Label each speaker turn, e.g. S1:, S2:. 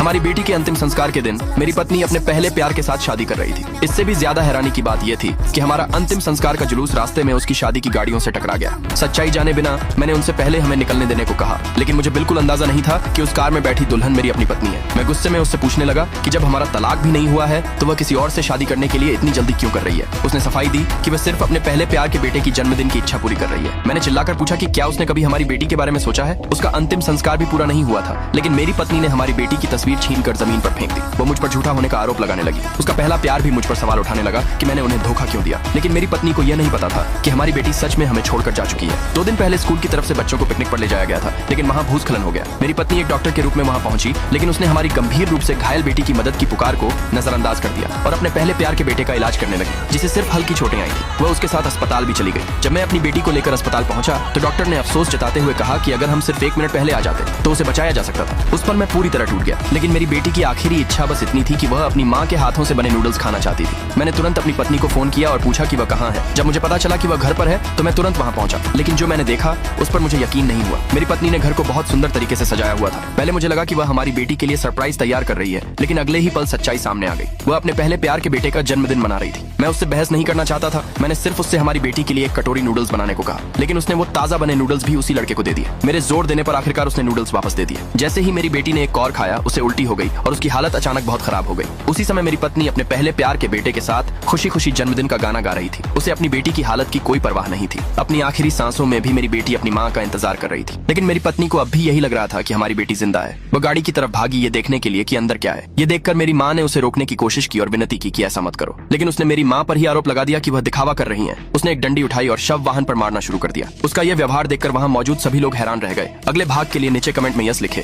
S1: हमारी बेटी के अंतिम संस्कार के दिन मेरी पत्नी अपने पहले प्यार के साथ शादी कर रही थी। इससे भी ज्यादा हैरानी की बात यह थी कि हमारा अंतिम संस्कार का जुलूस रास्ते में उसकी शादी की गाड़ियों से टकरा गया। सच्चाई जाने बिना मैंने उनसे पहले हमें निकलने देने को कहा, लेकिन मुझे बिल्कुल अंदाजा नहीं था कि उस कार में बैठी दुल्हन मेरी अपनी पत्नी है। मैं गुस्से में उससे पूछने लगा कि जब हमारा तलाक भी नहीं हुआ है तो वह किसी और से शादी करने के लिए इतनी जल्दी क्यों कर रही है। उसने सफाई दी कि वह सिर्फ अपने पहले प्यार के बेटे की जन्मदिन की इच्छा पूरी कर रही है। मैंने चिल्लाकर पूछा कि क्या उसने कभी हमारी बेटी के बारे में सोचा है। उसका अंतिम संस्कार भी पूरा नहीं हुआ था, लेकिन मेरी पत्नी ने हमारी बेटी की तस्वीर छीनकर जमीन पर फेंक दी। वो मुझ पर झूठा होने का आरोप लगाने लगी। उसका पहला प्यार भी मुझ पर सवाल उठाने लगा कि मैंने उन्हें धोखा क्यों दिया। लेकिन मेरी पत्नी को यह नहीं पता था कि हमारी बेटी सच में हमें छोड़कर जा चुकी है। 2 दिन पहले स्कूल की तरफ से बच्चों को पिकनिक पर ले जाया गया था, लेकिन वहाँ भूस्खलन हो गया। मेरी पत्नी एक डॉक्टर के रूप में वहाँ पहुंची, लेकिन उसने हमारी गंभीर रूप से घायल बेटी की मदद की पुकार को नजरअंदाज कर दिया और अपने पहले प्यार के बेटे का इलाज करने लगी, जिसे सिर्फ हल्की चोटें आई थी। वह उसके साथ अस्पताल भी चली गई। जब मैं अपनी बेटी को लेकर अस्पताल पहुंचा तो डॉक्टर ने अफसोस जताते हुए कहा कि अगर हम सिर्फ 1 मिनट पहले आ जाते तो उसे बचाया जा सकता था। उस पर मैं पूरी तरह टूट गया, लेकिन मेरी बेटी की आखिरी इच्छा बस इतनी थी कि वह अपनी माँ के हाथों से बने नूडल्स खाना चाहती थी। मैंने तुरंत अपनी पत्नी को फोन किया और पूछा कि वह कहाँ है। जब मुझे पता चला कि वह घर पर है तो मैं तुरंत वहाँ पहुंचा, लेकिन जो मैंने देखा उस पर मुझे यकीन नहीं हुआ। मेरी पत्नी ने घर को बहुत सुंदर तरीके से सजाया हुआ था। पहले मुझे लगा कि वह हमारी बेटी के लिए सरप्राइज तैयार कर रही है, लेकिन अगले ही पल सच्चाई सामने आ गई। वह अपने पहले प्यार के बेटे का जन्मदिन मना रही थी। मैं उससे बहस नहीं करना चाहता था। मैंने सिर्फ उससे हमारी बेटी के लिए एक कटोरी नूडल्स बनाने को कहा, लेकिन उसने वो ताजा बने नूडल्स भी उसी लड़के को दे दिए। मेरे जोर देने पर आखिरकार उसने नूडल्स वापस दे दिए। जैसे ही मेरी बेटी ने एक और खाया, उसे उल्टी हो गई और उसकी हालत अचानक बहुत खराब हो गई। उसी समय मेरी पत्नी अपने पहले प्यार के बेटे के साथ खुशी खुशी जन्मदिन का गाना गा रही थी। उसे अपनी बेटी की हालत की कोई परवाह नहीं थी। अपनी आखिरी सांसों में भी मेरी बेटी अपनी माँ का इंतजार कर रही थी, लेकिन मेरी पत्नी को अब भी यही लग रहा था कि हमारी बेटी जिंदा है। वो गाड़ी की तरफ भागी ये देखने के लिए कि अंदर क्या है। ये देखकर मेरी माँ ने उसे रोकने की कोशिश की और विनती की कि ऐसा मत करो, लेकिन उसने मेरी माँ पर ही आरोप लगा दिया कि वह दिखावा कर रही है। उसने एक डंडी उठाई और शव वाहन पर मारना शुरू कर दिया। उसका यह व्यवहार देखकर वहाँ मौजूद सभी लोग हैरान रह गए। अगले भाग के लिए नीचे कमेंट में यस लिखे।